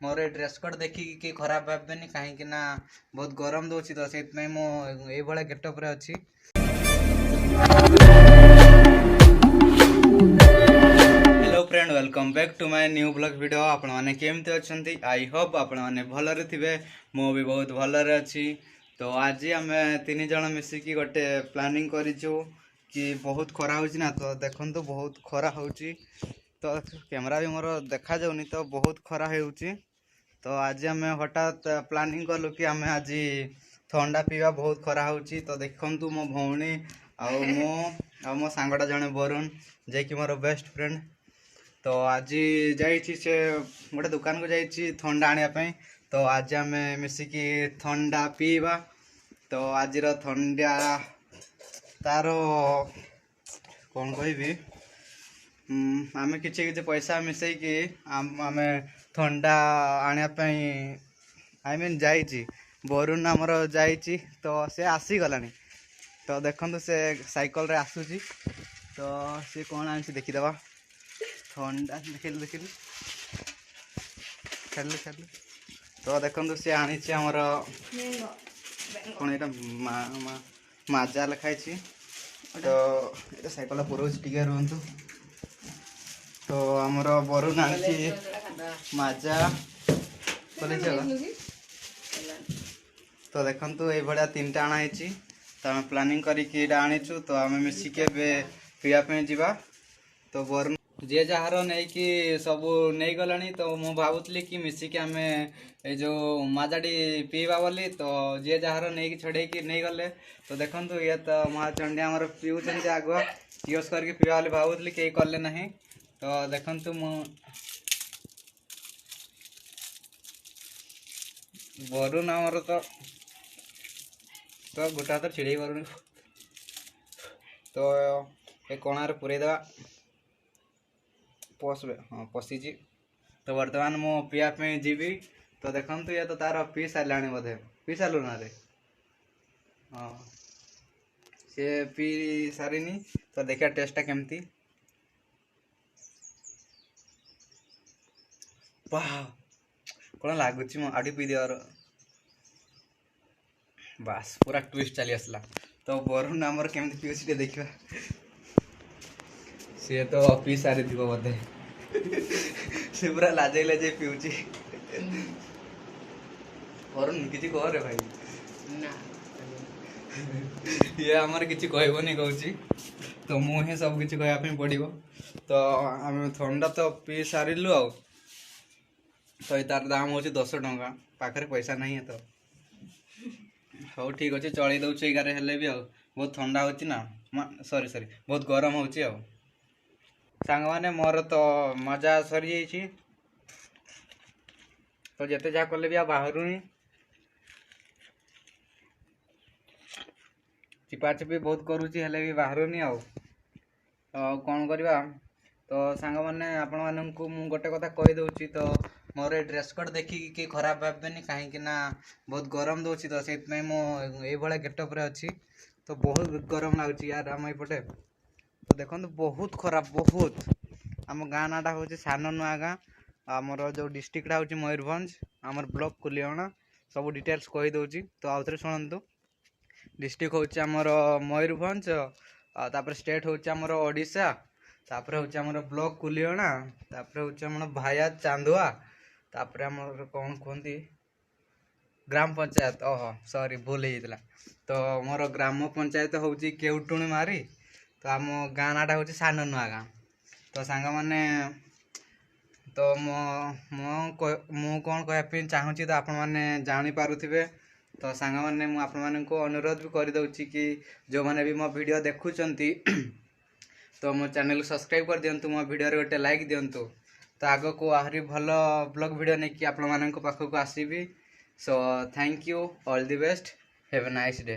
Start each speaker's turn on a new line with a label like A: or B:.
A: मोर dress code देखिकी कि खराब भावेनि कहीं ना बहुत गरम दूसरी तो से ये गेटअप रे अच्छी। Hello friend, welcome back to my new blog video. आपण माने केमते अछंती? आई होप आपण माने भलरे थिबे। मो भी बहुत भलरे अछि। तो आज आम तीन जन मिसिकी गोटे प्लानिंग करिछु कि बहुत खरा होची ना, तो देखंतु बहुत खरा होची। तो कैमरा भी मोर देखा जाउनी तो बहुत खरा होची। तो आज आम हठात प्लानिंग कलु कि आम आज ठंडा पीवा बहुत खरा होची। तो देखंतु मो भौणी आ मो सांगटा जने वरुण जे कि मोर बेस्ट फ्रेंड। तो आज जाइए से गोटे दुकान को जाइए थंडा आने। तो आज आम मिसिकी थंडा पीवा। तो आज थंडा तार कौन कहि आम कि पैसा मिसेकी आम थंडा आने आई मीन जाइए वरुण आमर जाइए। तो से आसीगला। तो देखो से साइकल रे आसूची। तो सी कौन आनी देखीदे थंडा देखिलु खेल। तो देखो सी आनी आमर कौन यहाँ माजा लिखाई। तो ये साइकल पुरोज टिके रुहतु। तो आमर वरुण आनी माजा तो देखो ये तीन टा आना। तो आम प्लानिंग करी आनीचु। तो आम मिसिके पीवाई जावा। तो वरुण जी जार नहीं कि सब नहीं गला। तो मु भावुली कि मिसिकी आम जो माजाटी पीवा बोली। तो जी जार नहीं छड़े नहीं गले। तो देखो ये तो महाचंडी आमर पीऊँ आगुआ यूज करके पीवा भावुली कहीं कले ना। तो देखु मु वरुण आमर तो गोटा हाथ छिड़े वरुण। तो ये कणार पुरेदेवा हाँ पशिची। तो बर्तमान मो पीवाई जीवी। तो देखो ये तो तार पी सारे बोधे पी सारू ना रे। हाँ सी पी सारी। तो देखा टेस्टा केमती। वाह कौन लगुच आड़ी पी दिवर बास पूरा ट्विस्ट चली आसला। तो वरुण आमर केमती पीछे देखा। सी तो पी सारी थी बोधे से पूरा लाजे लाजे पीऊँ। वरुण किसी कह रे भाई ना ये आमर किसी कहबनी कहूँ। तो मुझे सब किसी कहवाई पड़ो। तो आम थंडा तो पी सारू आ। तो ये तार दाम हूँ 10 टंका पाखे पैसा नहीं है। तो हाँ ठीक अच्छे चल दौर यारे हेले भी बहुत ठंडा हो ना। सॉरी बहुत गरम हो सांग मैंने मोर तो मजा सरी जाइए। तो जिते जहाँ कले भी आ बाहर चिपा चिपी बहुत करुँची हेले भी बाहर कौन करवा। तो सांग मैंने आपण मानू मु गोटे कथा कहीदे। तो मोर ड्रेस कोड देखिकी कि खराब भावेनि कहीं ना बहुत गरम दूसरी तो से ये गेटअप रे अच्छी। तो बहुत गरम लगुच यार आम एपटे। तो देखो बहुत खराब बहुत। आम गाँ नाटा हूँ सान नुआ गाँ। आमर जो डिस्ट्रिक्टा हूँ मयूरभंज आमर ब्लॉक कुलियाणा सब डिटेल्स कहीदे। तो आउ थे शुणु। डिस्ट्रिक्ट हूँ आमर मयूरभंज तापर स्टेट हूँ आमर ओडिशा तापर हूँ आमर ब्लॉक कुलियाणा तापर हूँ आमर भाया चांदुआ तापर आमर कौन कहती ग्राम पंचायत। ओहो सॉरी भूल होता। तो मोर ग्राम पंचायत हूँ केउटुणी मारी। तो आम गाँ नाटा हूँ सान नुआ गाँ। तो सांग मैंने तो मु कौन कहवाई चाहूँगी तो आपण मैंने जानीपारे। तो सांग मैंने मुझे अनुरोध भी करदे कि जो मैंने भी मो वीडियो देखुंट तो मो चैनल सब्सक्राइब कर दिंतु। मो वीडियो गोटे लाइक दिंतु। तो आग को आहरी भल ब्लॉग वीडियो नहीं कि आपण मानक पाखक आसबि। So thank you all the best have a nice day.